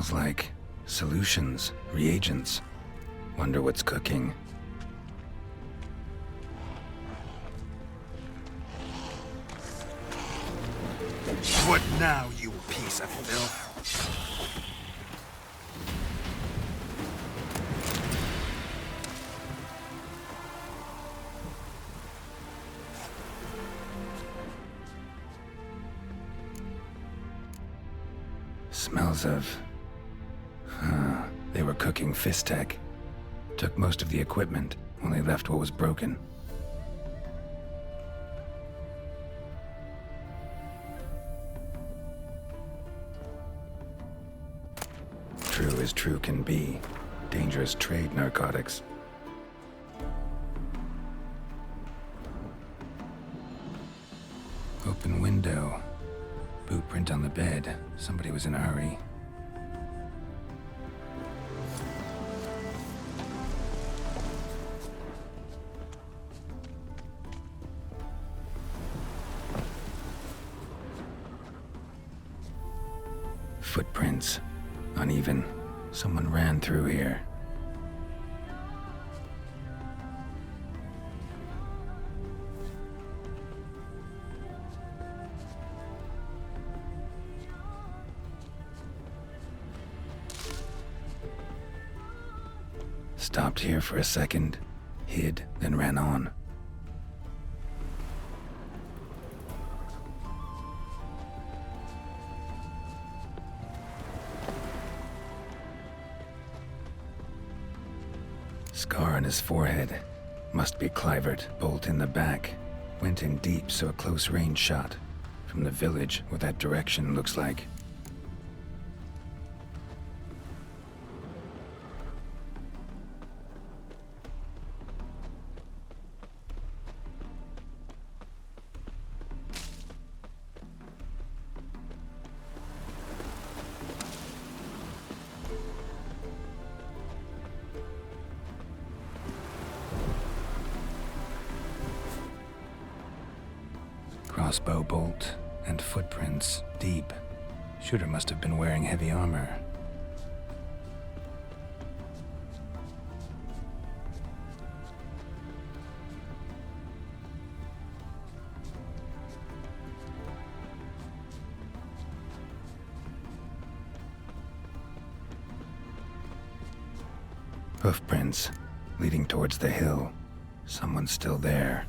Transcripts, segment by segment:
Smells like solutions, reagents. Wonder what's cooking. What now, you piece of filth? Smells of... They were cooking Fistech. Took most of the equipment, only left what was broken. True as true can be. Dangerous trade narcotics. Open window. Boot print on the bed. Somebody was in a hurry. Footprints. Uneven. Someone ran through here. Stopped here for a second, hid, then ran on. Scar on his forehead. Must be Clivert. Bolt in the back. Went in deep, so a close range shot. From the village, what that direction looks like. Crossbow bolt and footprints deep. Shooter must have been wearing heavy armor. Hoofprints leading towards the hill. Someone's still there.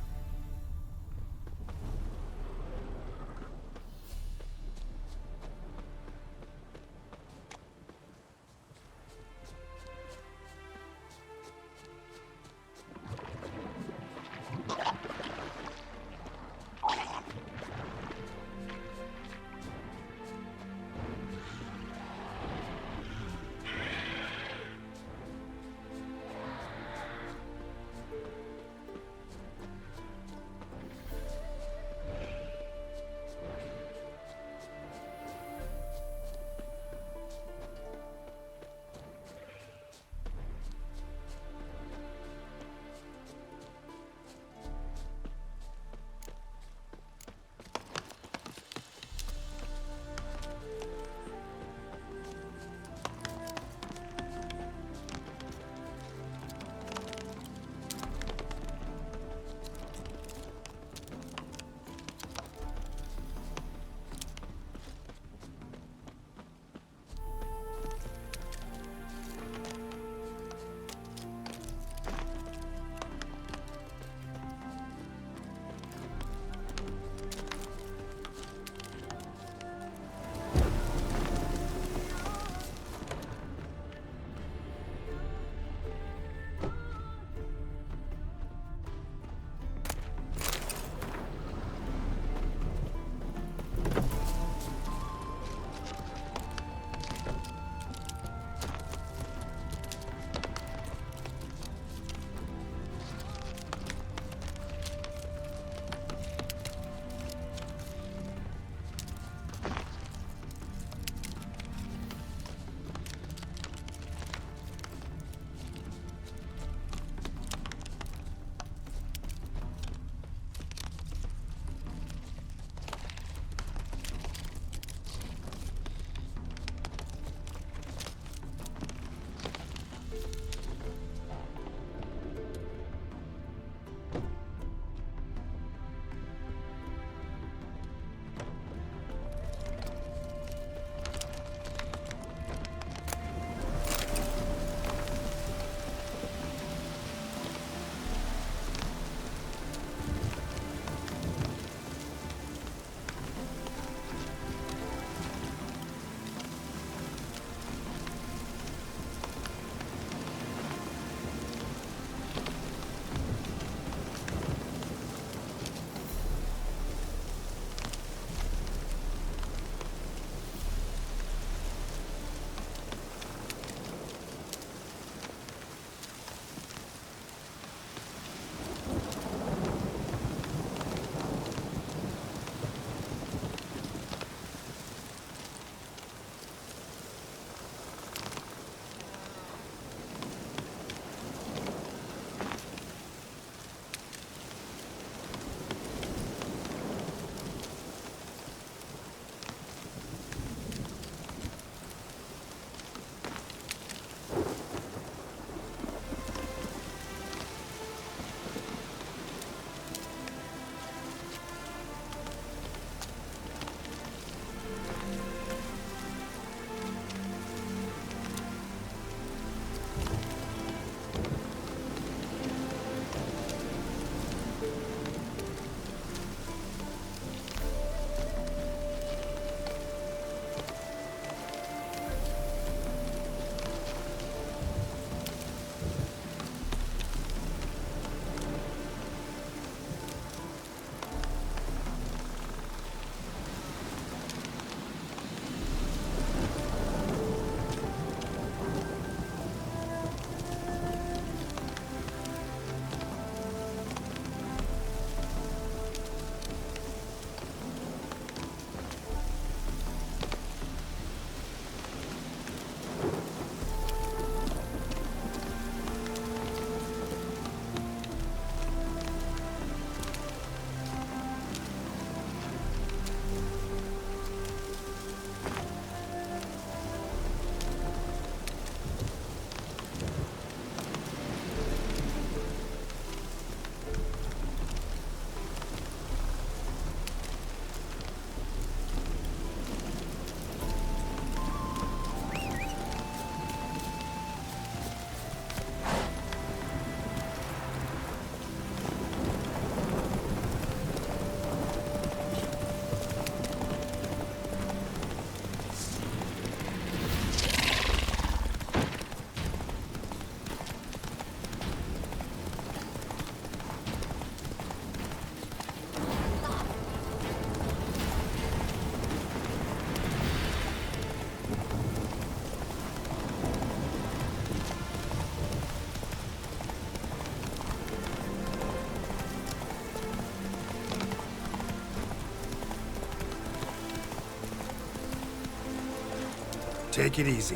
Take it easy.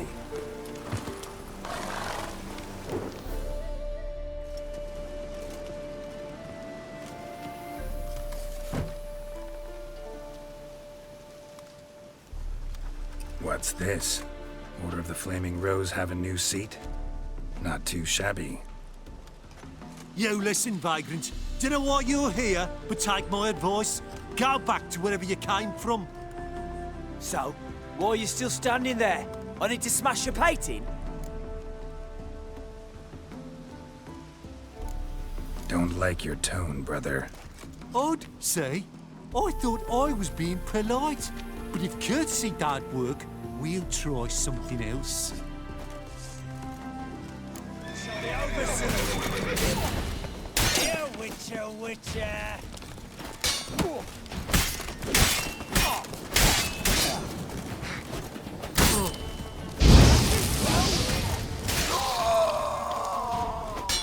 What's this? Order of the Flaming Rose have a new seat? Not too shabby. You listen, vagrant. Dunno why you're here, but take my advice. Go back to wherever you came from. So, why are you still standing there? I need to smash your painting? Don't like your tone, brother. I'd say. I thought I was being polite. But if courtesy don't work, we'll try something else. You Witcher!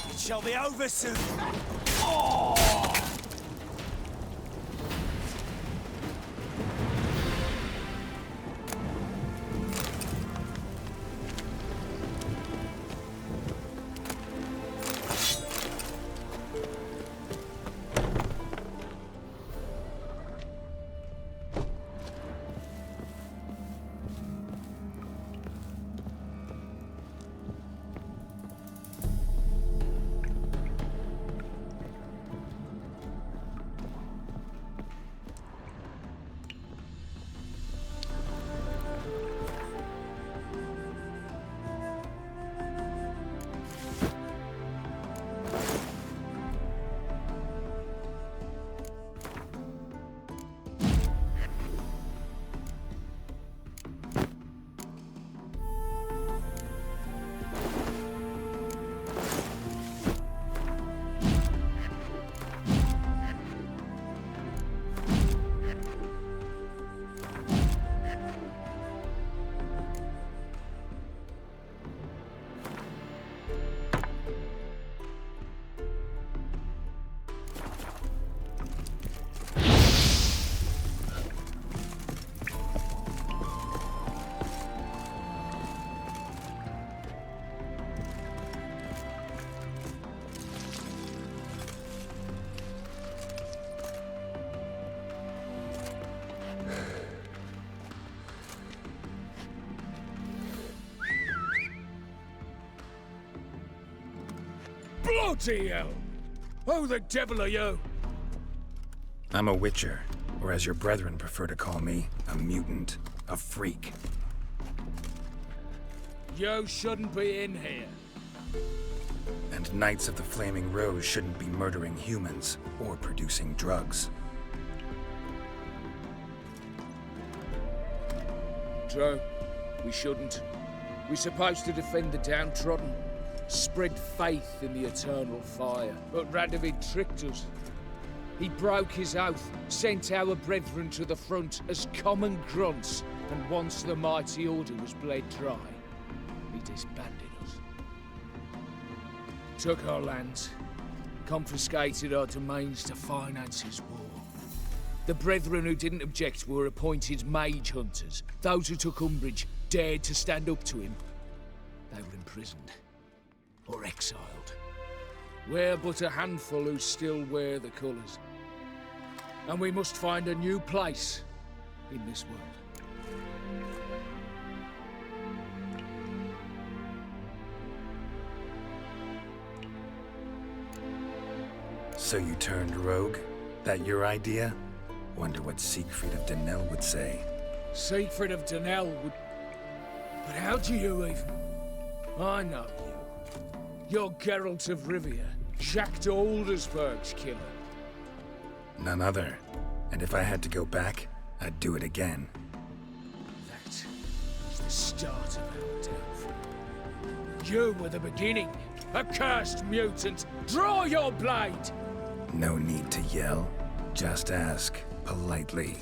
It shall be over soon. Bloody hell! Who the devil are you? I'm a Witcher, or as your brethren prefer to call me, a mutant, a freak. You shouldn't be in here. And Knights of the Flaming Rose shouldn't be murdering humans or producing drugs. True. We shouldn't. We're supposed to defend the downtrodden, spread faith in the eternal fire. But Radovid tricked us. He broke his oath, sent our brethren to the front as common grunts, and once the mighty order was bled dry, he disbanded us. Took our lands, confiscated our domains to finance his war. The brethren who didn't object were appointed mage hunters. Those who took umbrage dared to stand up to him. They were imprisoned or exiled. We're but a handful who still wear the colours. And we must find a new place in this world. So you turned rogue? That your idea? Wonder what Siegfried of Denel would say. Siegfried of Denel would... But how do you even... I know you. You're Geralt of Rivia, Jacques de Aldersberg's killer. None other. And if I had to go back, I'd do it again. That is the start of our downfall. You were the beginning, accursed mutant. Draw your blade! No need to yell. Just ask, politely.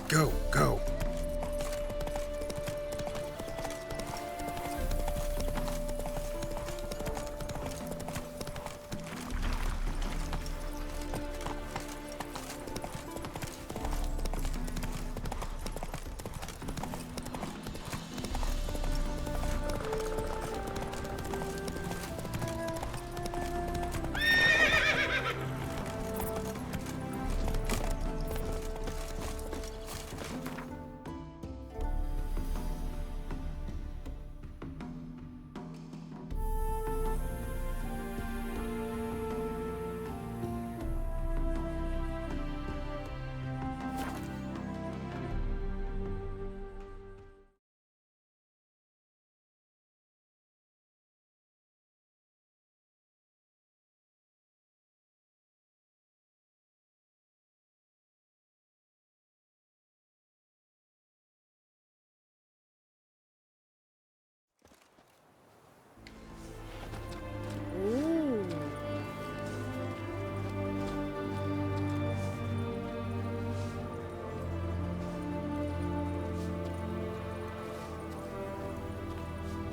Go, go.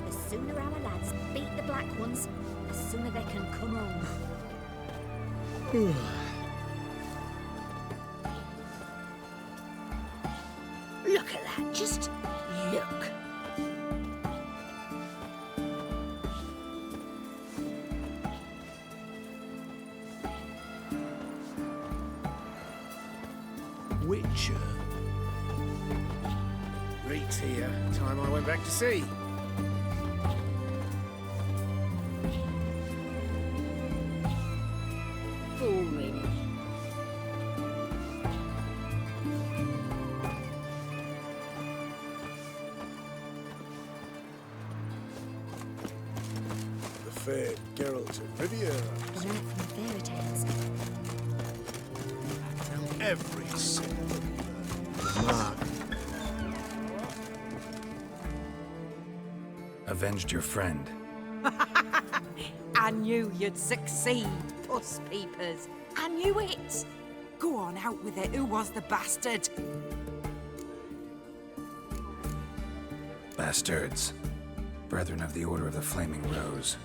The sooner our lads beat the black ones, the sooner they can come home. Look at that, just look. Witcher. Right here. Time I went back to sea. Fooling. The fair Geralt of Rivia. Learn from fairy tales. Every single Mark. Avenged your friend. I knew you'd succeed, puss peepers. I knew it. Go on, out with it. Who was the bastard? Bastards. Brethren of the Order of the Flaming Rose.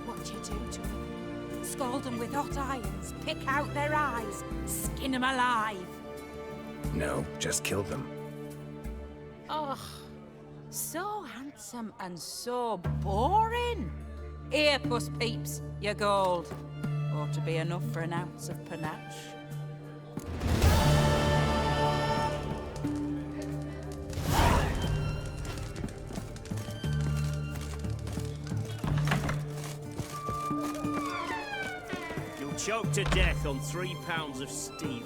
What'd you do to them? Scald them with hot irons, pick out their eyes, skin them alive. No, just killed them. Oh, so handsome and so boring. Here, puss peeps, your gold. Ought to be enough for an ounce of panache. You'll choke to death on 3 pounds of steel.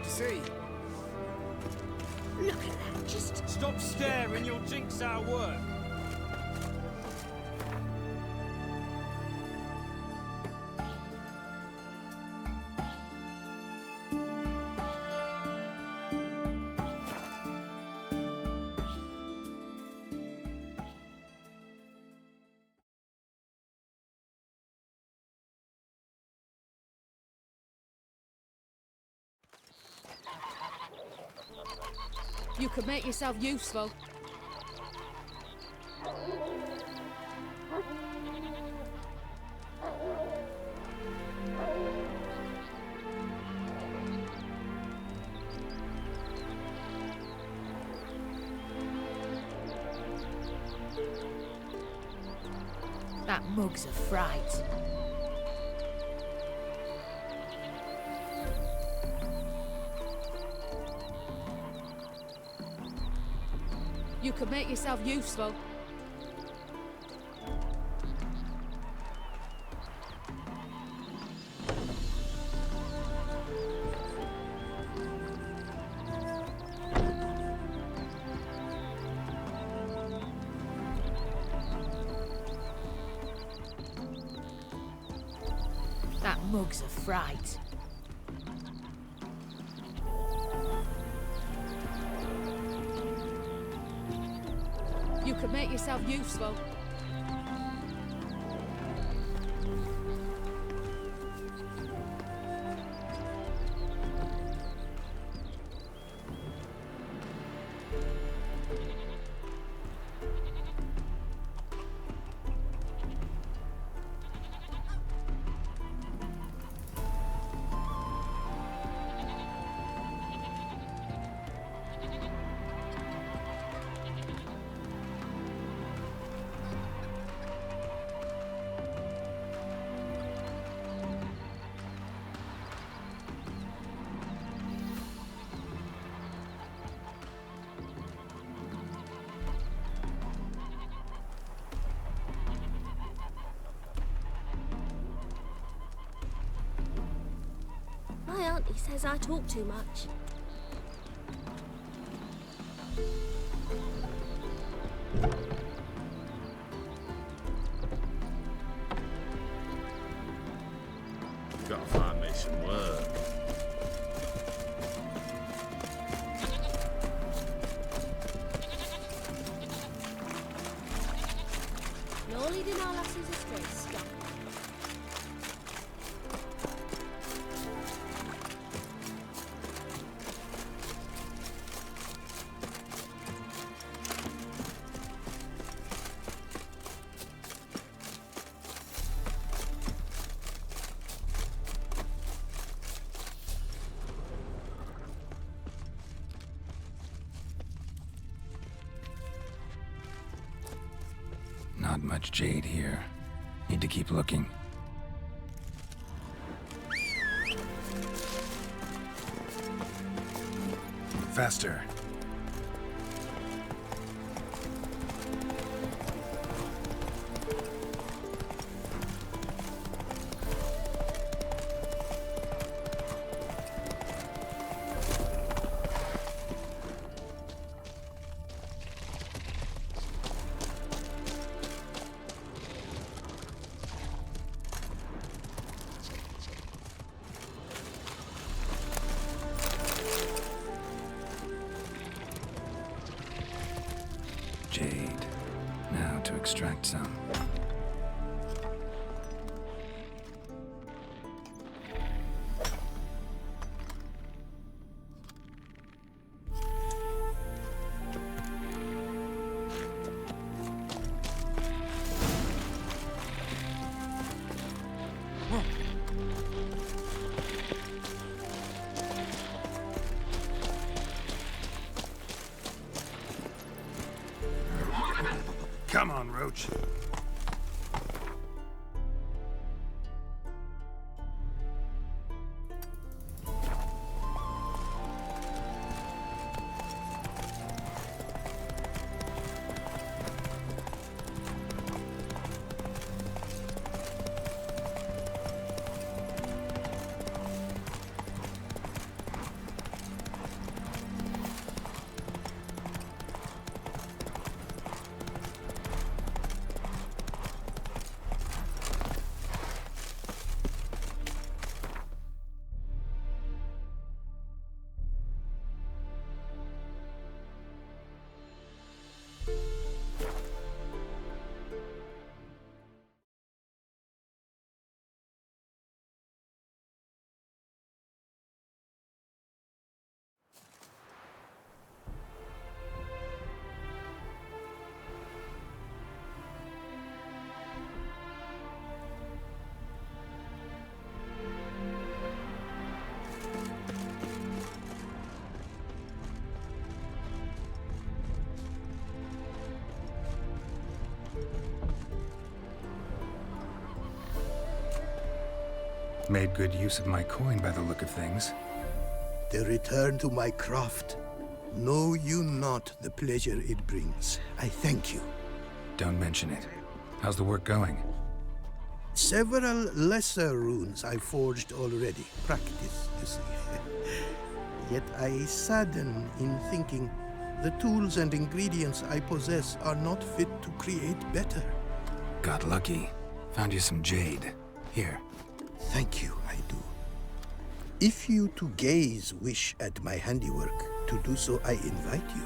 See. Look at that, just... Stop staring, you'll jinx our work. You could make yourself useful. That mug's a fright. You could make yourself useful. mug's a fright. You could make yourself useful. My auntie says I talk too much. Gotta find me some work. No leading our lasses astray, Scott. Not much jade here. Need to keep looking. Faster. Jade. Now to extract some. Come on, Roach. Made good use of my coin by the look of things. The return to my craft. Know you not the pleasure it brings. I thank you. Don't mention it. How's the work going? Several lesser runes I forged already. Practice, you see. Yet I sadden in thinking the tools and ingredients I possess are not fit to create better. Got lucky. Found you some jade. Here. Thank you. I If you to gaze wish at my handiwork, to do so I invite you.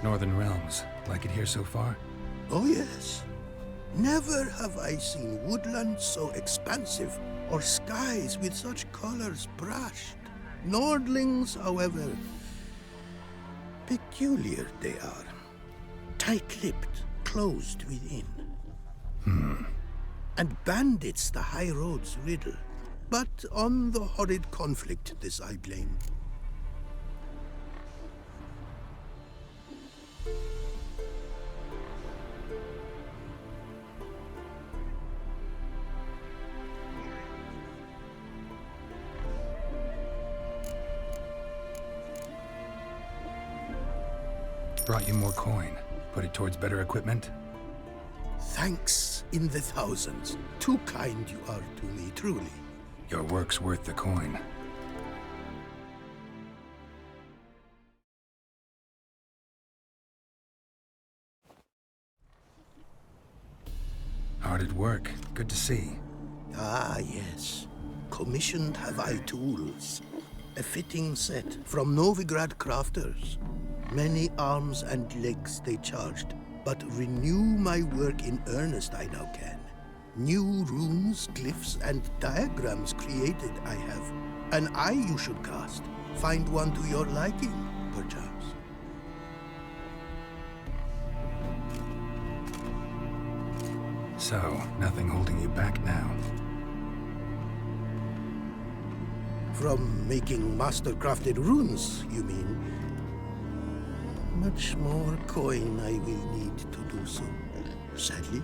Northern Realms. Like it here so far? Oh yes. Never have I seen woodlands so expansive, or skies with such colors brushed. Nordlings, however, peculiar they are. Tight-lipped, closed within. And bandits the high road's riddle. But on the horrid conflict this I blame. Brought you more coin. Put it towards better equipment? Thanks in the thousands. Too kind you are to me, truly. Your work's worth the coin. Hard at work. Good to see. Ah, yes. Commissioned have I tools. A fitting set from Novigrad crafters. Many arms and legs they charged, but renew my work in earnest I now can. New runes, glyphs, and diagrams created I have. An eye you should cast. Find one to your liking, perchance. So, nothing holding you back now. From making master-crafted runes, you mean? Much more coin I will need to do so, sadly.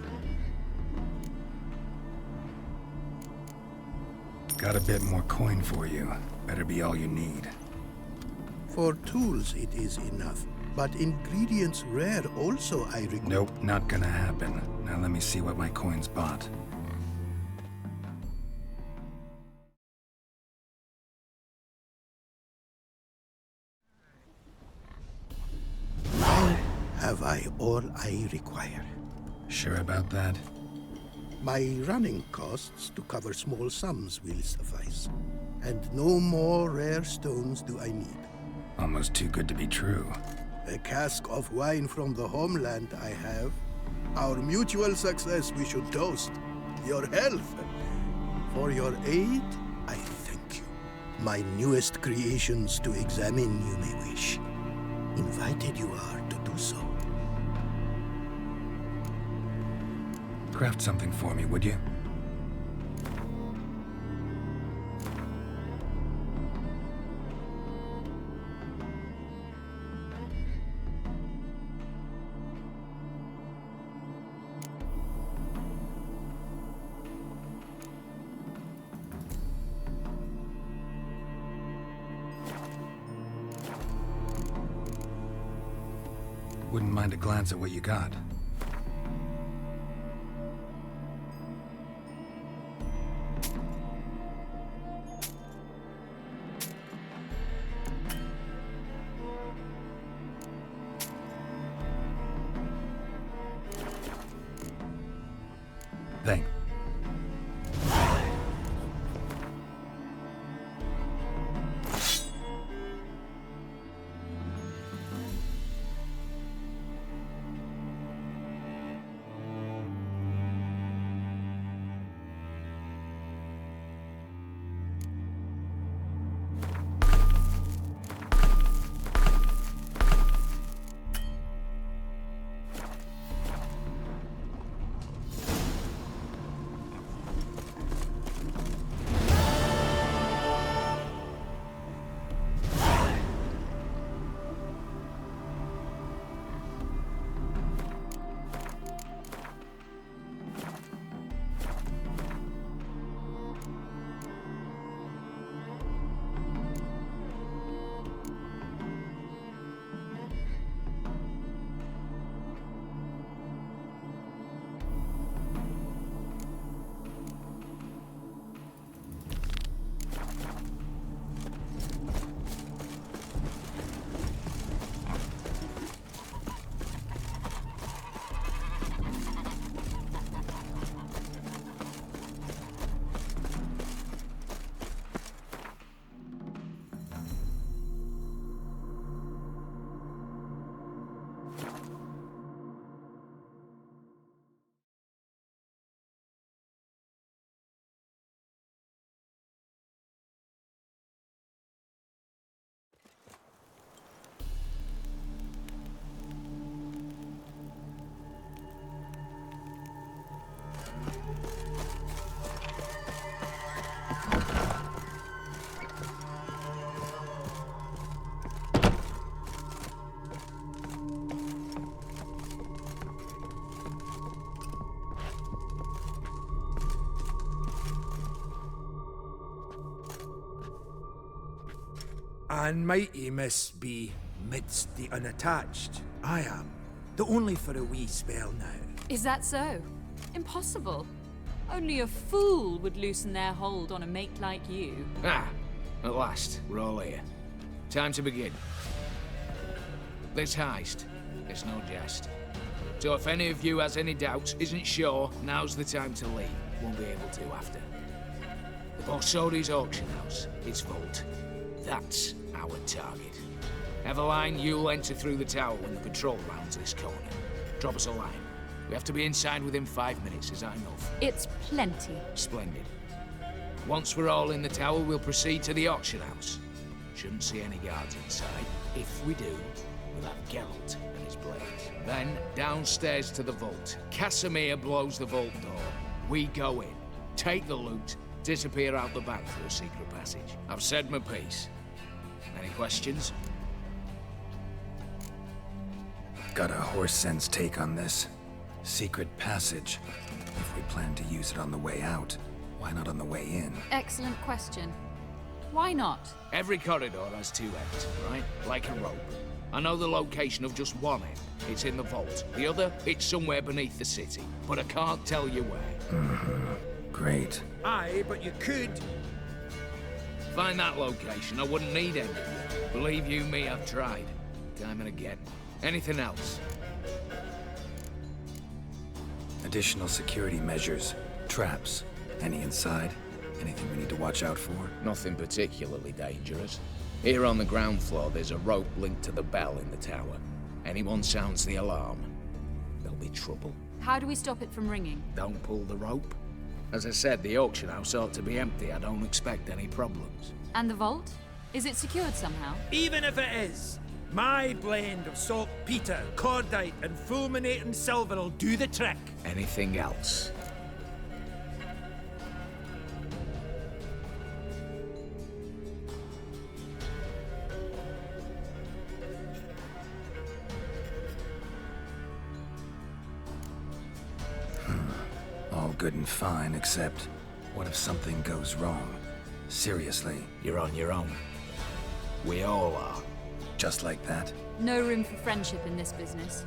Got a bit more coin for you. Better be all you need. For tools it is enough, but ingredients rare also I require. Nope, not gonna happen. Now let me see what my coin's bought. Now have I all I require. Sure about that? My running costs to cover small sums will suffice. And no more rare stones do I need. Almost too good to be true. A cask of wine from the homeland I have. Our mutual success we should toast. Your health. For your aid, I thank you. My newest creations to examine you may wish. Invited you are to do so. Craft something for me, would you? Wouldn't mind a glance at what you got. Thanks. And mighty must be midst the unattached. I am, though only for a wee spell now. Is that so? Impossible. Only a fool would loosen their hold on a mate like you. Ah, at last, we're all here. Time to begin. This heist, it's no jest. So if any of you has any doubts, isn't sure, now's the time to leave. Won't be able to after. The Borsodi's auction house, its vault. That's our target. Eveline, you'll enter through the tower when the patrol rounds this corner. Drop us a line. We have to be inside within 5 minutes, is that enough? It's plenty. Splendid. Once we're all in the tower, we'll proceed to the auction house. Shouldn't see any guards inside. If we do, we'll have Geralt and his blades. Then, downstairs to the vault. Casimir blows the vault door. We go in, take the loot, Disappear out the back through a secret passage. I've said my piece. Any questions? Got a horse sense take on this. Secret passage. If we plan to use it on the way out, why not on the way in? Excellent question. Why not? Every corridor has two ends, right? Like a rope. I know the location of just one end. It's in the vault. The other, it's somewhere beneath the city. But I can't tell you where. Great. Aye, but you could. Find that location, I wouldn't need any. Believe you me, I've tried. Time and again. Anything else? Additional security measures. Traps. Any inside? Anything we need to watch out for? Nothing particularly dangerous. Here on the ground floor, there's a rope linked to the bell in the tower. Anyone sounds the alarm, there'll be trouble. How do we stop it from ringing? Don't pull the rope. As I said, the auction house ought to be empty. I don't expect any problems. And the vault? Is it secured somehow? Even if it is, my blend of saltpeter, cordite, and fulminating silver will do the trick. Anything else? All good and fine, except what if something goes wrong? Seriously. You're on your own. We all are. Just like that? No room for friendship in this business.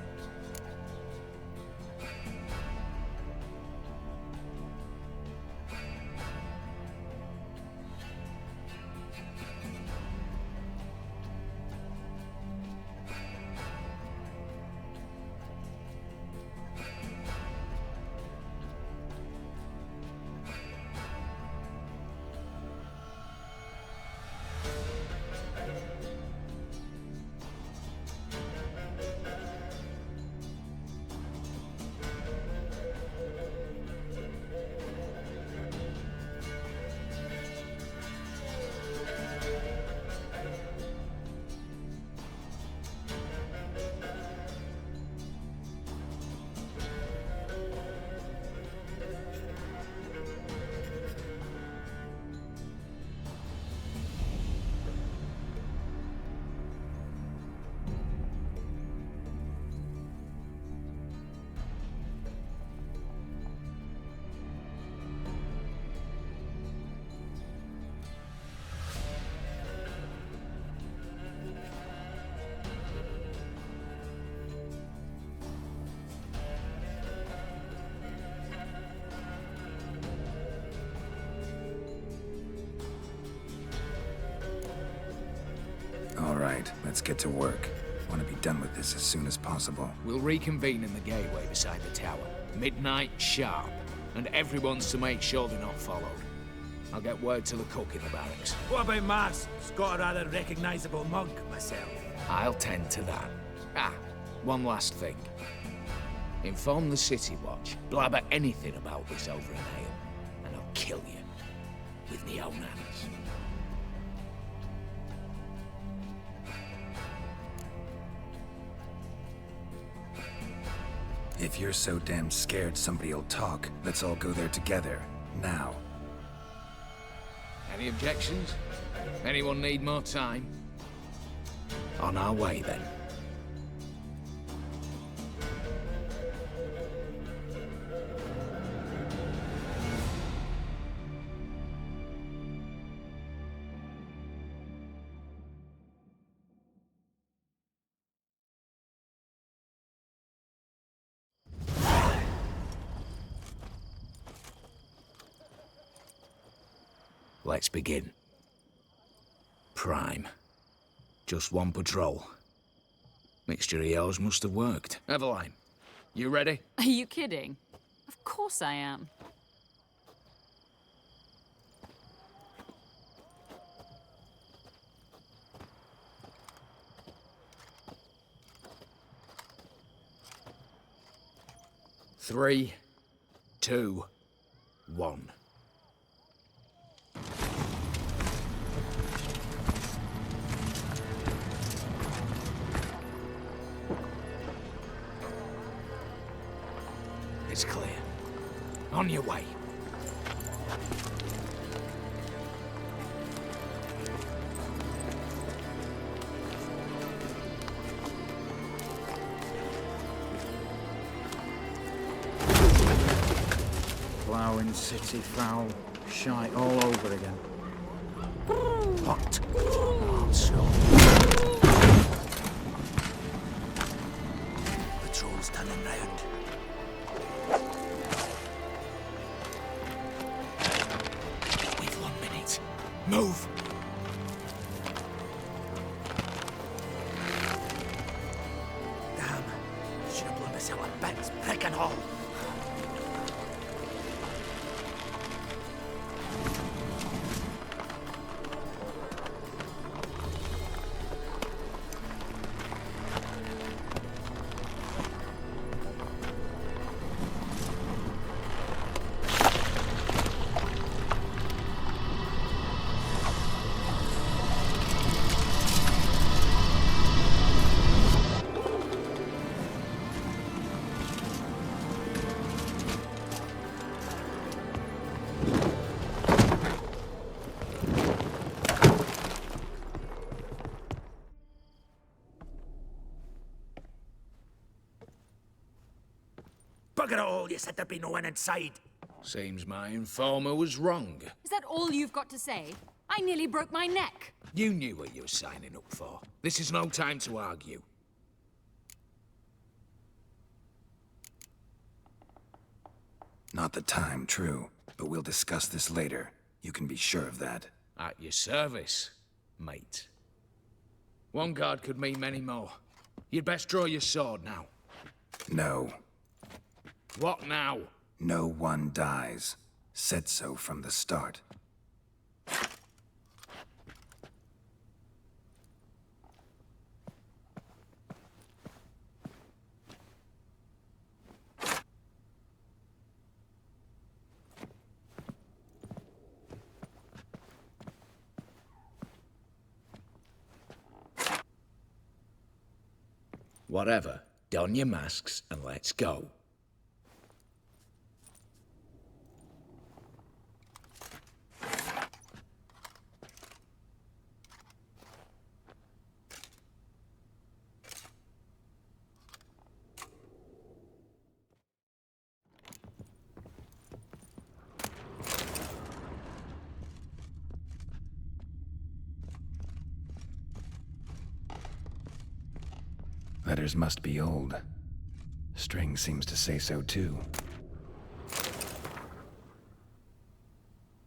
All right, let's get to work. Want to be done with this as soon as possible. We'll reconvene in the gateway beside the tower. Midnight sharp. And everyone's to make sure they're not followed. I'll get word to the cook in the barracks. What about masks? Got a rather recognizable mug myself. I'll tend to that. Ah, one last thing. Inform the City Watch. Blabber anything about this over an ale, and I'll kill you. With my own hands. If you're so damn scared somebody'll talk, let's all go there together. Now. Any objections? Anyone need more time? On our way, then. Let's begin. Prime. Just one patrol. Mixture of yours must have worked. Eveline, you ready? Are you kidding? Of course I am. Three, 2, 1. It's clear. On your way. going city foul. Shite all over again. What? Oh, so. The troll's turning round. We've 1 minute. Move! Damn. Should have blown myself a bits, prick and all. Bugger it all, you said there'd be no one inside. Seems my informer was wrong. Is that all you've got to say? I nearly broke my neck. You knew what you were signing up for. This is no time to argue. Not the time, true. But we'll discuss this later. You can be sure of that. At your service, mate. One guard could mean many more. You'd best draw your sword now. No. What now? No one dies. Said so from the start. Whatever. Don your masks and let's go. Letters must be old. String seems to say so too.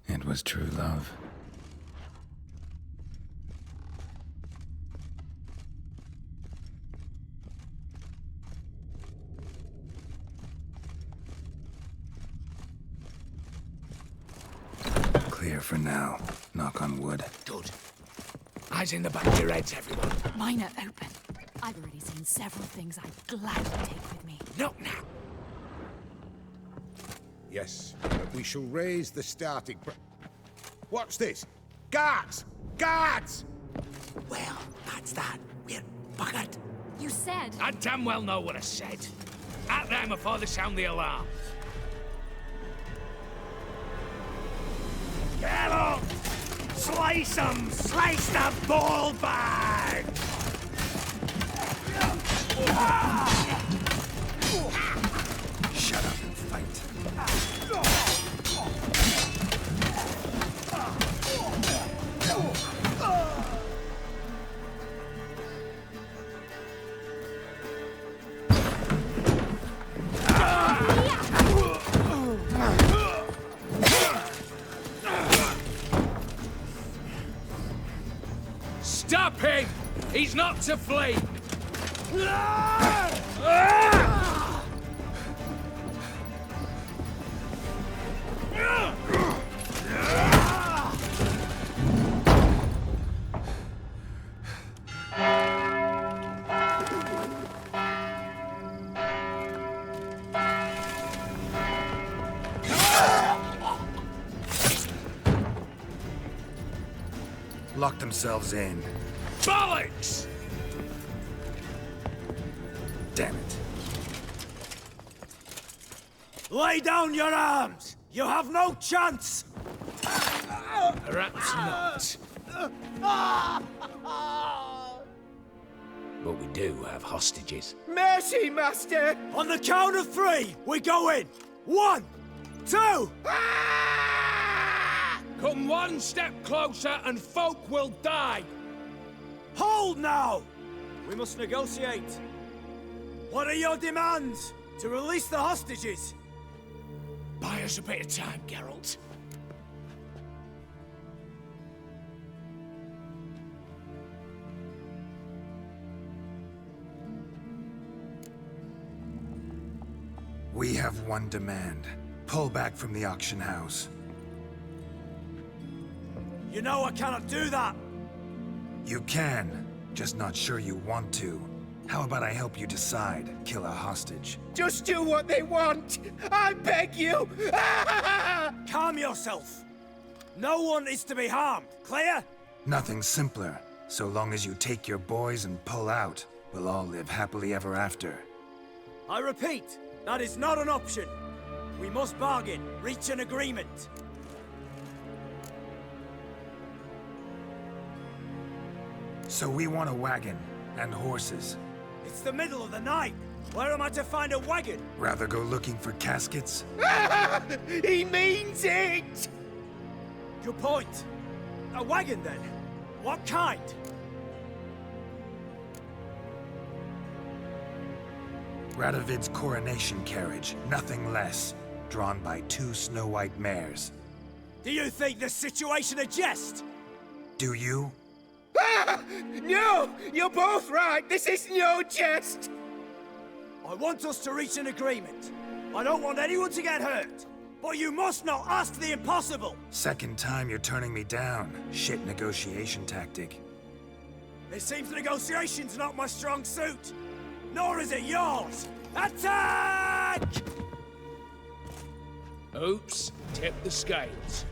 It was true love. Clear for now. Knock on wood. Good. Eyes in the back of your heads, everyone. Mine are open. I've already seen several things I'd gladly take with me. Knock now. Yes, but we shall raise the starting What's this? Guards! Guards! Well, that's that. We're buggered. You said... I damn well know what I said. At them before they sound the alarm. Get up! Slice them! Slice the ball bag! Shut up and fight. Stop him! He's not to flee! Lock themselves in. Bollocks! Damn it. Lay down your arms! You have no chance! Perhaps not. But we do have hostages. Mercy, Master! On the count of 3, we go in! 1, two! Come one step closer and folk will die! Hold now! We must negotiate. What are your demands? To release the hostages? Buy us a bit of time, Geralt. We have one demand. Pull back from the auction house. You know I cannot do that! You can, just not sure you want to. How about I help you decide, kill a hostage? Just do what they want! I beg you! Calm yourself! No one is to be harmed, clear? Nothing simpler. So long as you take your boys and pull out, we'll all live happily ever after. I repeat, that is not an option. We must bargain, reach an agreement. So we want a wagon, and horses. It's the middle of the night. Where am I to find a wagon? Rather go looking for caskets? He means it! Good point. A wagon, then? What kind? Radovid's coronation carriage, nothing less. Drawn by 2 snow-white mares. Do you think this situation a jest? Do you? No! You're both right! This is no jest! I want us to reach an agreement. I don't want anyone to get hurt. But you must not ask the impossible! Second time you're turning me down. Shit negotiation tactic. It seems negotiation's not my strong suit. Nor is it yours! Attack! Oops, tip the scales.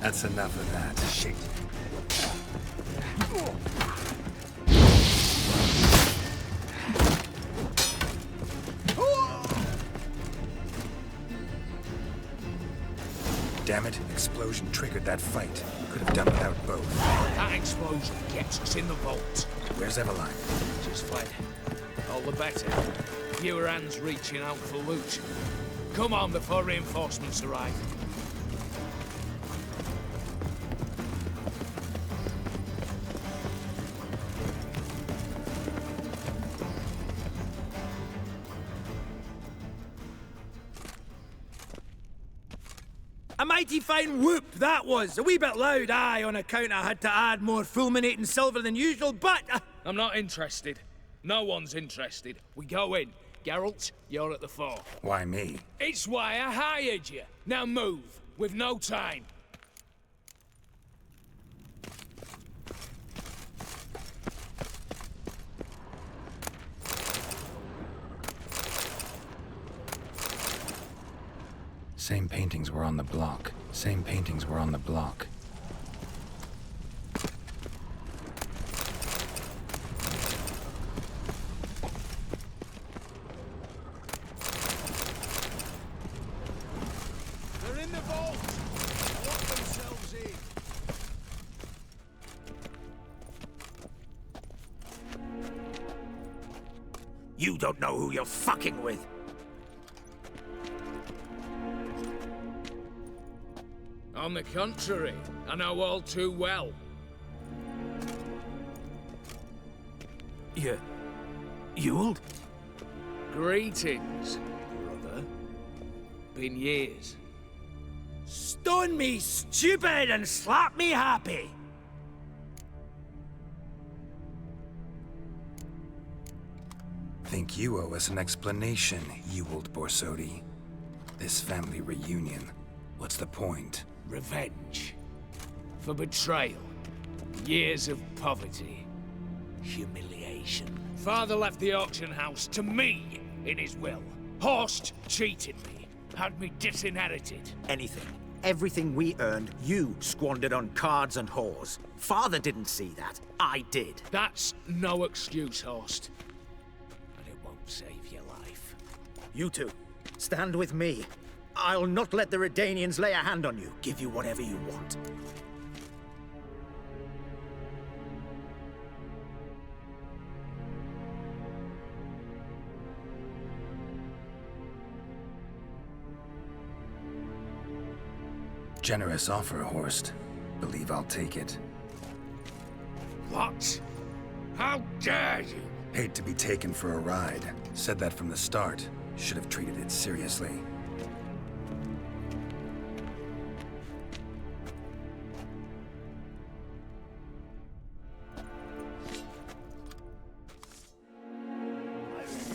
That's enough of that. Shit. Damn it, explosion triggered that fight. Could have done without both. That explosion gets us in the vault. Where's Eveline? She's fled. All the better. Fewer hands reaching out for loot. Come on before reinforcements arrive. A mighty fine whoop that was. A wee bit loud, aye, on account I had to add more fulminating silver than usual, but... I'm not interested. No one's interested. We go in. Geralt, you're at the fore. Why me? It's why I hired you. Now move. We've no time. Same paintings were on the block. Same paintings were on the block. They're in the vault! Lock themselves in! You don't know who you're fucking with. On the contrary, I know all too well. Ewald? Greetings, brother. Been years. Stone me stupid and slap me happy. Think you owe us an explanation, you old Borsodi. This family reunion, what's the point? Revenge. For betrayal. Years of poverty. Humiliation. Father left the auction house to me in his will. Horst cheated me. Had me disinherited. Anything. Everything we earned, you squandered on cards and whores. Father didn't see that. I did. That's no excuse, Horst. And it won't save your life. You two, stand with me. I'll not let the Redanians lay a hand on you. Give you whatever you want. Generous offer, Horst. Believe I'll take it. What? How dare you? Hate to be taken for a ride. Said that from the start. Should have treated it seriously.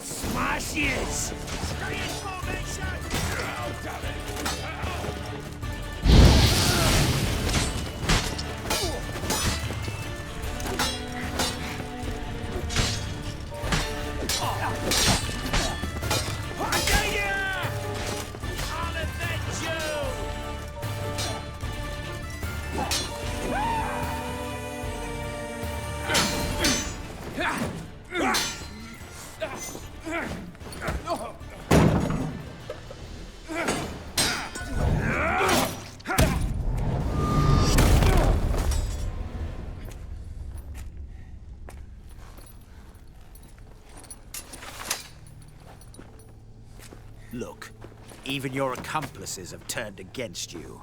Smash it! Stay in formation! Oh, damn it! Look, even your accomplices have turned against you.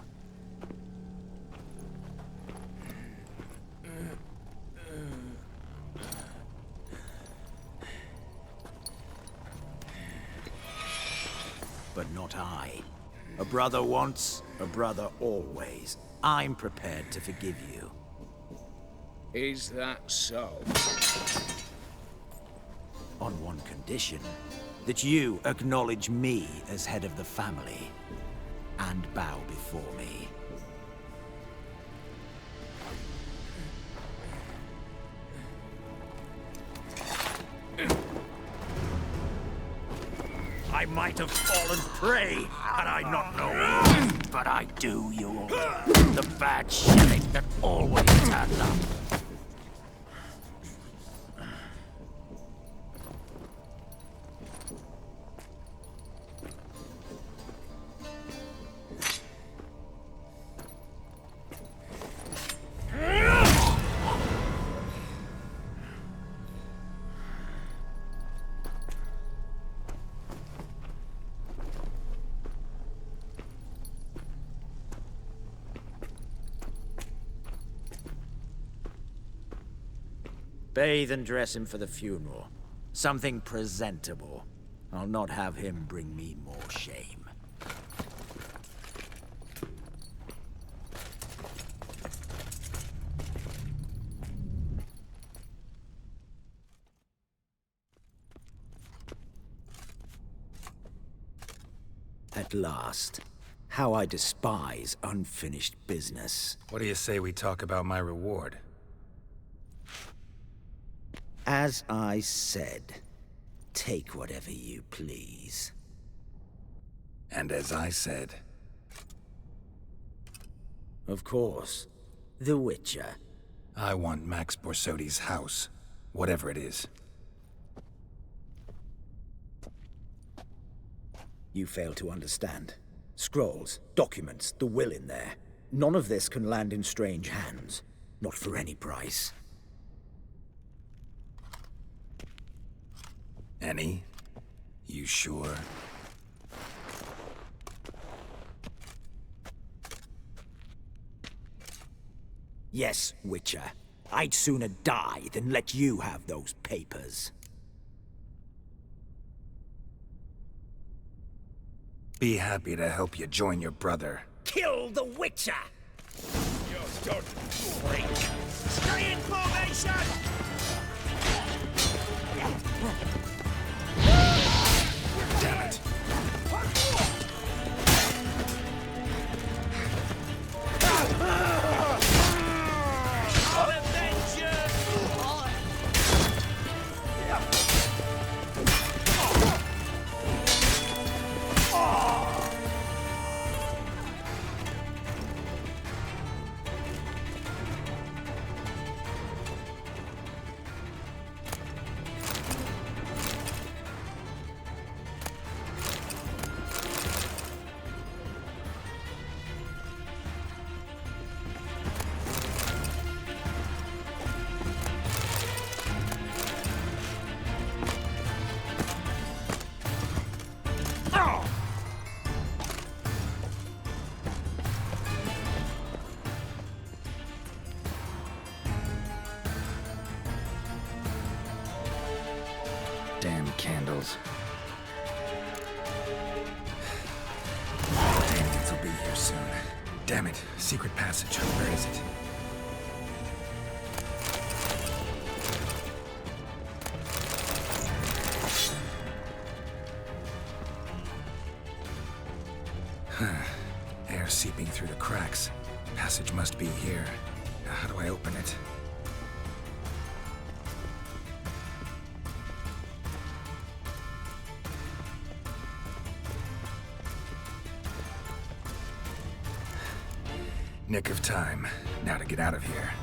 But not I. A brother once, a brother always. I'm prepared to forgive you. Is that so? On one condition. That you acknowledge me as head of the family. And bow before me. I might have fallen prey had I not known. But I do, you old. The bad shit that always turns up. Bathe and dress him for the funeral. Something presentable. I'll not have him bring me more shame. At last. How I despise unfinished business. What do you say we talk about my reward? As I said, take whatever you please. And as I said... Of course. The Witcher. I want Max Borsodi's house. Whatever it is. You fail to understand. Scrolls, documents, the will in there. None of this can land in strange hands. Not for any price. Any? You sure? Yes, Witcher. I'd sooner die than let you have those papers. Be happy to help you join your brother. kill the Witcher! You're done, freak. Stay in formation! Damn it. Damn candles. Daniels will be here soon. Damn it. Secret passage. Where is it? Air seeping through the cracks. Passage must be here. Now, how do I open it? Nick of time. Now to get out of here.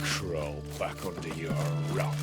Crawl back under your rock.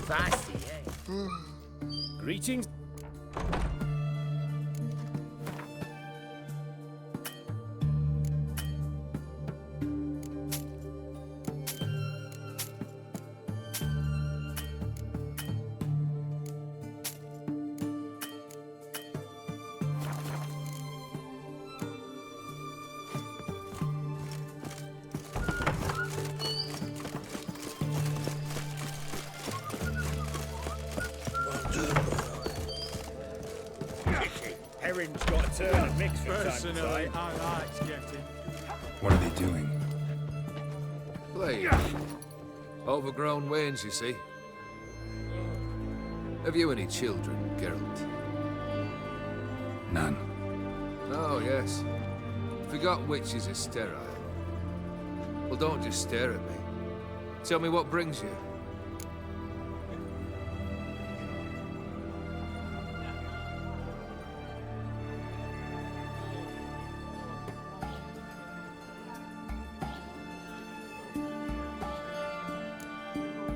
Fancy, eh? Greetings. Herring's got a turn of mix from time to Personally, time. I like getting. What are they doing? Playing. Overgrown wains, you see. Have you any children, Geralt? None. Oh, yes. Forgot witches are sterile. Well, don't just stare at me. Tell me what brings you.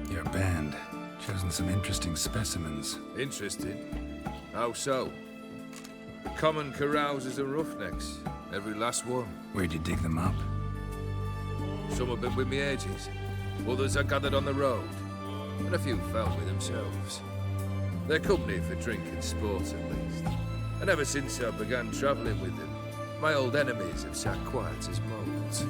Your band. Chosen some interesting specimens. Interested? How so? The common carousers and roughnecks. Every last one. Where'd you dig them up? Some have been with me ages. Others are gathered on the road. And a few fell with themselves. They're company for drink and sport at least. And ever since I began travelling with them, my old enemies have sat quiet as moles.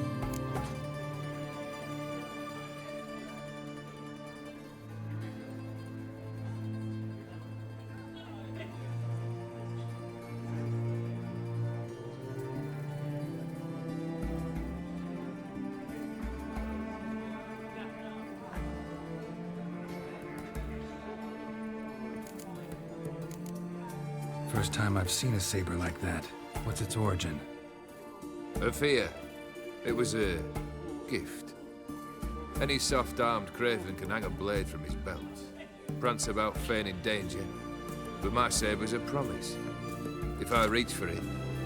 First time I've seen a saber like that. What's its origin? A fear. It was a gift. Any soft-armed craven can hang a blade from his belt, prance about feigning danger, but my saber's a promise. If I reach for it,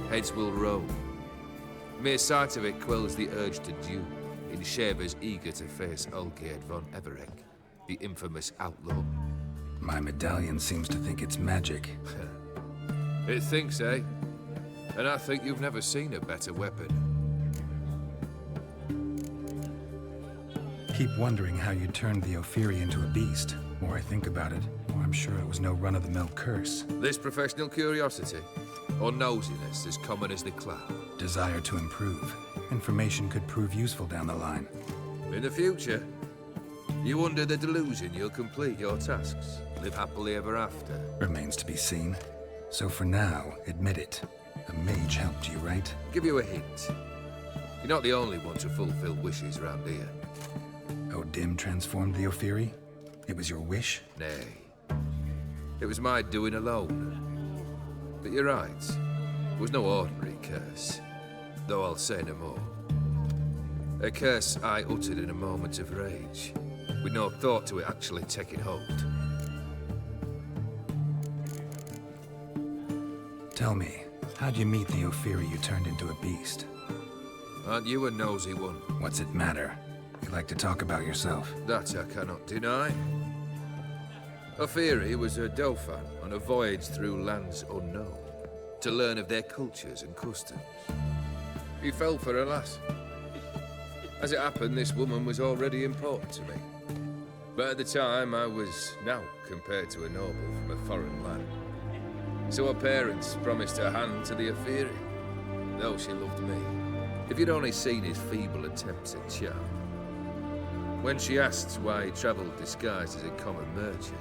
heads will roll. Mere sight of it quells the urge to duel in shavers eager to face Olgierd von Everek, the infamous outlaw. My medallion seems to think it's magic. It thinks, eh? And I think you've never seen a better weapon. Keep wondering how you turned the Ophiri into a beast. The more I think about it, the more I'm sure it was no run-of-the-mill curse. This professional curiosity, or nosiness as common as the cloud. Desire to improve. Information could prove useful down the line. In the future, you under the delusion you'll complete your tasks, live happily ever after. Remains to be seen. So for now, admit it. A mage helped you, right? Give you a hint. You're not the only one to fulfill wishes around here. Odim transformed the Ophiri? It was your wish? Nay. It was my doing alone. But you're right. It was no ordinary curse. Though I'll say no more. A curse I uttered in a moment of rage, with no thought to it actually taking hold. Tell me, how'd you meet the Ophiri you turned into a beast? Aren't you a nosy one? What's it matter? You like to talk about yourself. That I cannot deny. Ophiri was a Dauphin on a voyage through lands unknown, to learn of their cultures and customs. He fell for a lass. As it happened, this woman was already important to me. But at the time, I was now compared to a noble from a foreign land. So her parents promised her hand to the Ophiri, though she loved me. If you'd only seen his feeble attempts at charm. When she asked why he travelled disguised as a common merchant,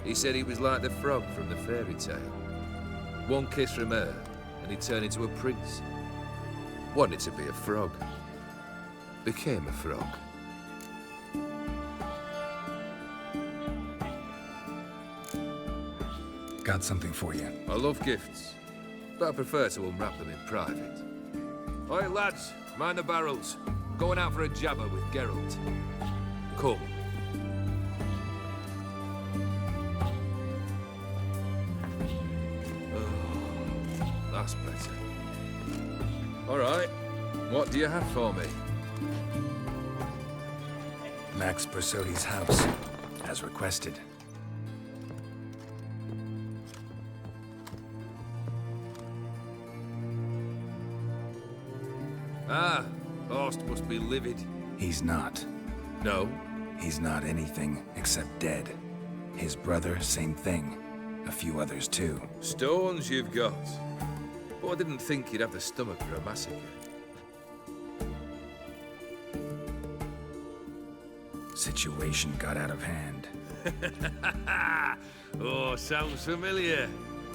he said he was like the frog from the fairy tale. One kiss from her, and he turned into a prince. Wanted to be a frog. Became a frog. Got something for you. I love gifts, but I prefer to unwrap them in private. Oi, lads, mind the barrels. Going out for a jabber with Geralt. Come. Oh, that's better. All right, what do you have for me? Max Bersodi's house, as requested. Ah, Horst must be livid. He's not. No? He's not anything except dead. His brother, same thing. A few others too. Stones you've got. But I didn't think you'd have the stomach for a massacre. Situation got out of hand. Oh, sounds familiar.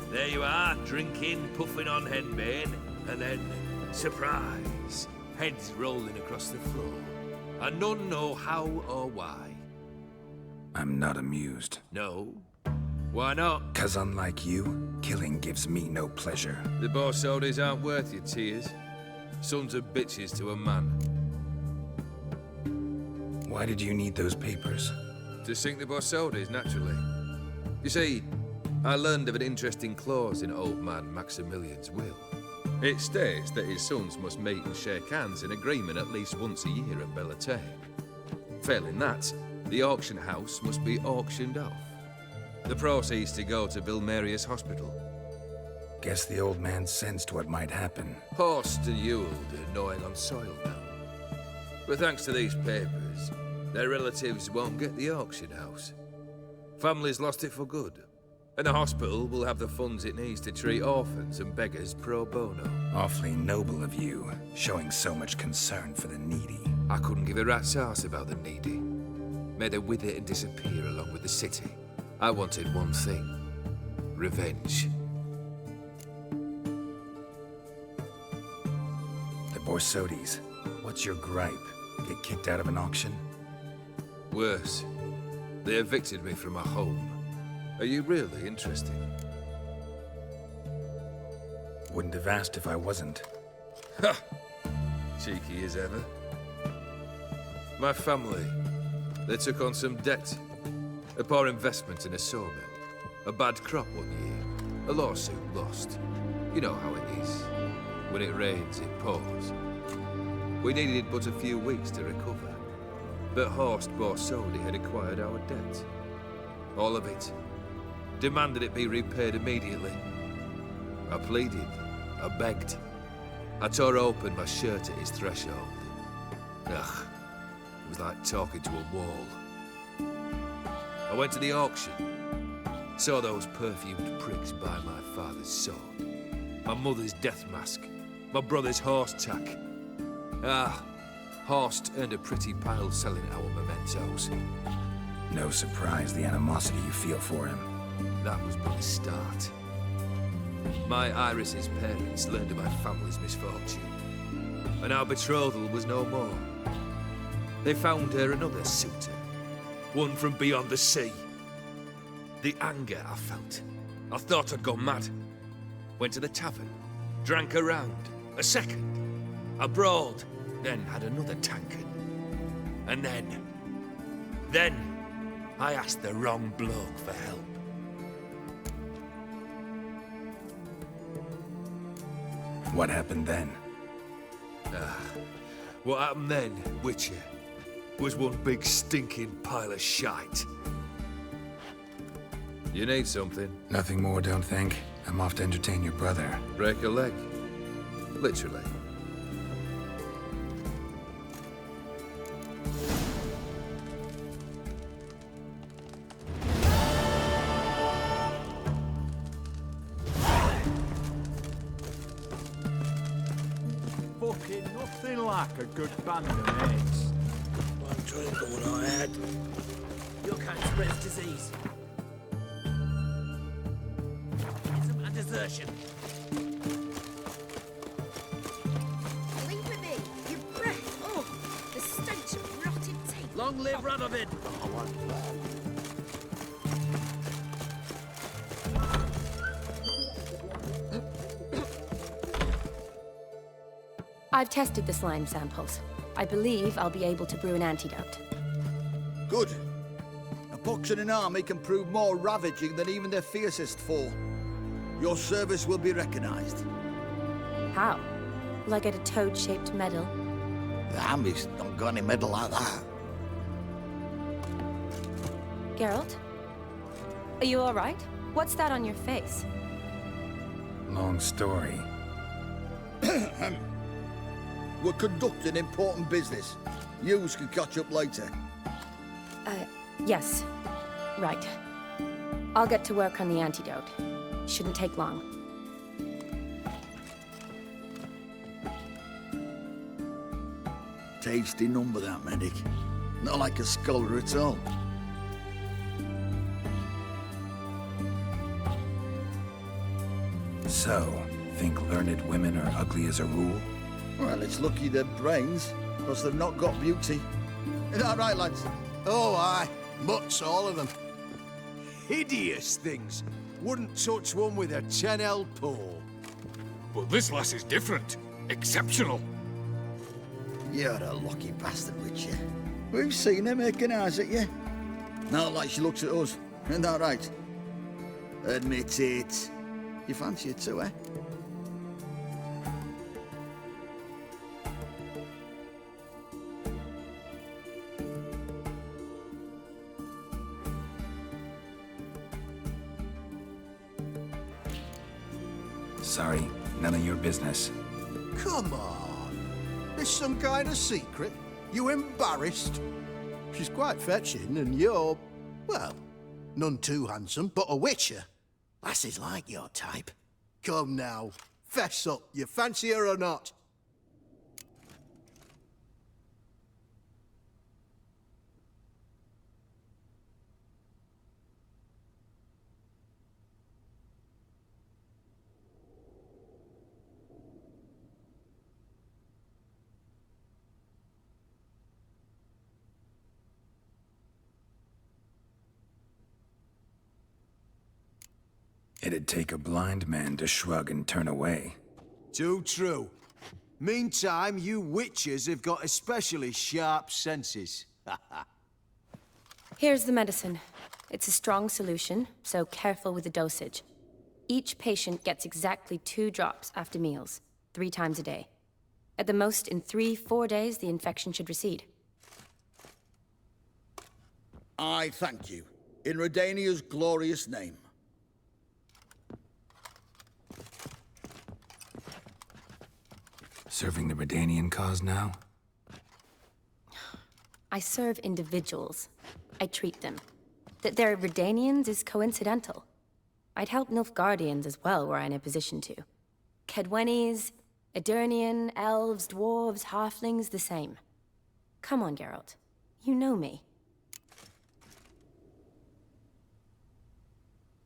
There you are, drinking, puffing on henbane, and then, surprise, heads rolling across the floor. And none know how or why. I'm not amused. No? Why not? 'Cause unlike you, killing gives me no pleasure. The Borsodis aren't worth your tears. Sons of bitches to a man. Why did you need those papers? To sink the Borsodis, naturally. You see, I learned of an interesting clause in old man Maximilian's will. It states that his sons must meet and shake hands in agreement at least once a year at Bellatane. Failing that, the auction house must be auctioned off. The proceeds to go to Vilmerius Hospital. Guess the old man sensed what might happen. Horst and Ewald are gnawing on soil now. But thanks to these papers, their relatives won't get the auction house. Families lost it for good. And the hospital will have the funds it needs to treat orphans and beggars pro bono. Awfully noble of you, showing so much concern for the needy. I couldn't give a rat's ass about the needy. Made her wither and disappear along with the city. I wanted one thing. Revenge. The Borsodis. What's your gripe? Get kicked out of an auction? Worse. They evicted me from my home. Are you really interested? Wouldn't have asked if I wasn't. Ha! Cheeky as ever. My family, they took on some debt. A poor investment in a sawmill. A bad crop one year. A lawsuit lost. You know how it is. When it rains, it pours. We needed but a few weeks to recover. But Horst Borsodi had acquired our debt. All of it. Demanded it be repaid immediately. I pleaded. I begged. I tore open my shirt at his threshold. Ugh. It was like talking to a wall. I went to the auction. Saw those perfumed pricks buy my father's sword. My mother's death mask. My brother's horse tack. Ah, Horst earned a pretty pile selling our mementos. No surprise the animosity you feel for him. That was but the start. My Iris's parents learned of my family's misfortune. And our betrothal was no more. They found her another suitor. One from beyond the sea. The anger I felt. I thought I'd gone mad. Went to the tavern. Drank a round. A second. I brawled. Then had another tankard. And then I asked the wrong bloke for help. What happened then? What happened then, Witcher, was one big stinking pile of shite. You need something? Nothing more, don't think. I'm off to entertain your brother. Break a leg? Literally. Fucking nothing like a good band of mates. One drink all I had. You can't spread disease. Ism and desertion. Leave with me. Your breath. Oh, the stench of rotted teeth. Long live Radovid. I've tested the slime samples. I believe I'll be able to brew an antidote. Good. A pox in an army can prove more ravaging than even their fiercest foe. Your service will be recognized. How? Will I get a toad-shaped medal? The army's not got any medal like that. Geralt? Are you all right? What's that on your face? Long story. We're conducting important business. Yous can catch up later. Yes. Right. I'll get to work on the antidote. Shouldn't take long. Tasty number, that medic. Not like a scholar at all. So, think learned women are ugly as a rule? Well, it's lucky they're brains, because they've not got beauty. Is that right, lads? Oh, aye. Mutts, all of them. Hideous things. Wouldn't touch one with a 10L pole. But this lass is different. Exceptional. You're a lucky bastard, Witcher. We've seen her making eyes at you. Not like she looks at us. Isn't that right? Admit it. You fancy it too, eh? Sorry, none of your business. Come on. There's some kind of secret. You embarrassed? She's quite fetching, and you're, well, none too handsome, but a witcher. Lasses like your type. Come now, fess up, you fancy her or not? It'd take a blind man to shrug and turn away. Too true. Meantime, you witches have got especially sharp senses. Here's the medicine. It's a strong solution, so careful with the dosage. Each patient gets exactly 2 drops after meals, 3 times a day. At the most, in 3-4 days, the infection should recede. I thank you. In Redania's glorious name. Serving the Redanian cause now? I serve individuals. I treat them. That they're Redanians is coincidental. I'd help Nilfgaardians as well were I in a position to. Kedwenis, Edirnian, elves, dwarves, halflings, the same. Come on, Geralt. You know me.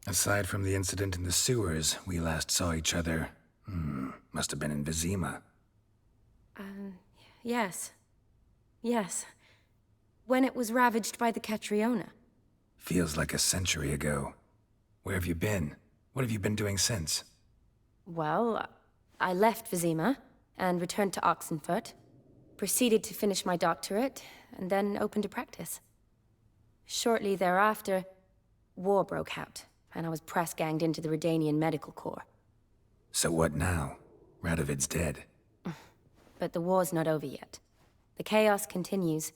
Aside from the incident in the sewers, we last saw each other, must have been in Vizima. Yes. Yes. When it was ravaged by the Catriona. Feels like a century ago. Where have you been? What have you been doing since? Well, I left Vizima and returned to Oxenfurt. Proceeded to finish my doctorate, and then opened a practice. Shortly thereafter, war broke out, and I was press-ganged into the Redanian Medical Corps. So what now? Radovid's dead. But the war's not over yet. The chaos continues.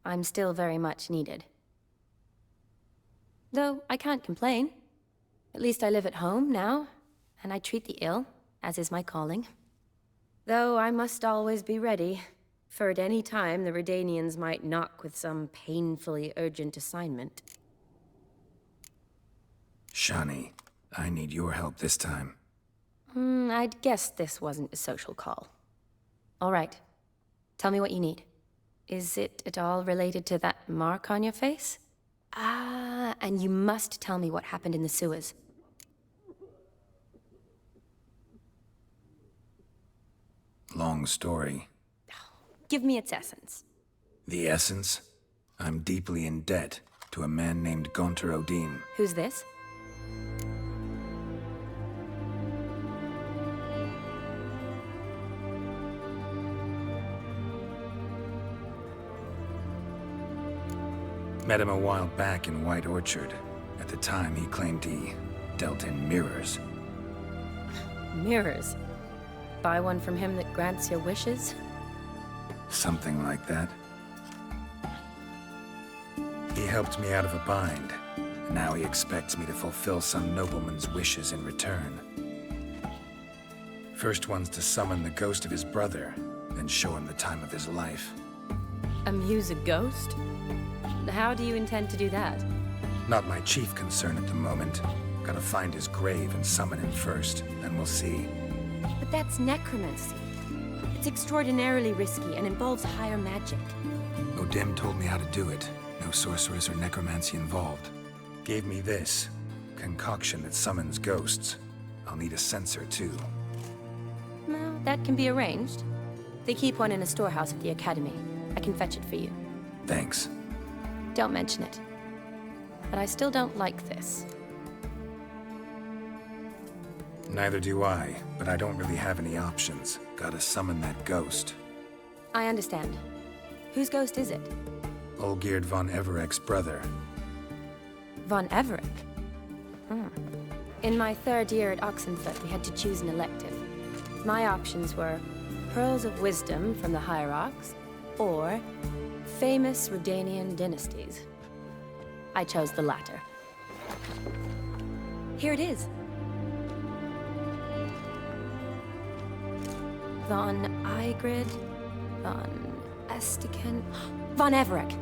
I'm still very much needed. Though I can't complain. At least I live at home now, and I treat the ill, as is my calling. Though I must always be ready, for at any time the Redanians might knock with some painfully urgent assignment. Shani, I need your help this time. I'd guessed this wasn't a social call. All right. Tell me what you need. Is it at all related to that mark on your face? Ah, and you must tell me what happened in the sewers. Long story. Give me its essence. The essence? I'm deeply in debt to a man named Gaunter Odin. Who's this? Met him a while back in White Orchard. At the time, he claimed he dealt in mirrors. Mirrors? Buy one from him that grants your wishes? Something like that. He helped me out of a bind. Now he expects me to fulfill some nobleman's wishes in return. First one's to summon the ghost of his brother, then show him the time of his life. Amuse a ghost? How do you intend to do that? Not my chief concern at the moment. Gotta find his grave and summon him first, then we'll see. But that's necromancy. It's extraordinarily risky and involves higher magic. Odin told me how to do it. No sorceress or necromancy involved. Gave me this concoction that summons ghosts. I'll need a censer too. No, that can be arranged. They keep one in a storehouse at the academy. I can fetch it for you. Thanks. Don't mention it. But I still don't like this. Neither do I, but I don't really have any options. Gotta summon that ghost. I understand. Whose ghost is it? Olgierd von Everek's brother. Von Everek? In my 3rd year at Oxenfurt, we had to choose an elective. My options were Pearls of Wisdom from the Hierarchs, or famous Redanian dynasties. I chose the latter. Here it is. Von Igrid, von Estican... Von Everett.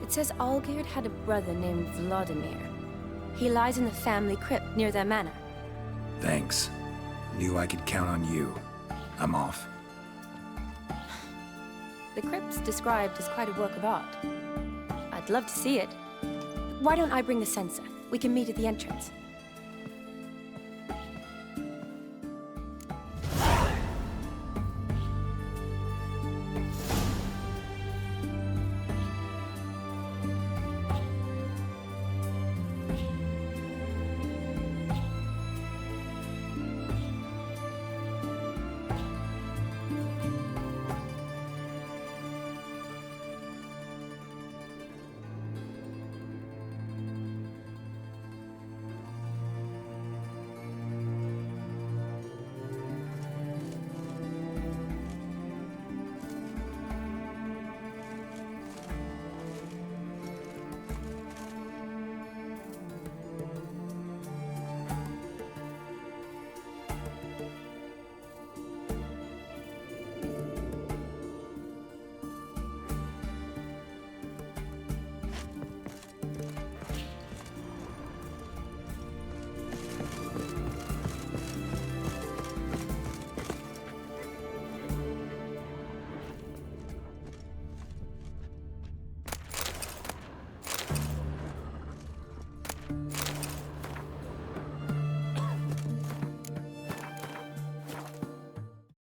It says Olgierd had a brother named Vladimir. He lies in the family crypt near their manor. Thanks. Knew I could count on you. I'm off. The crypt's described as quite a work of art. I'd love to see it. Why don't I bring the censer? We can meet at the entrance.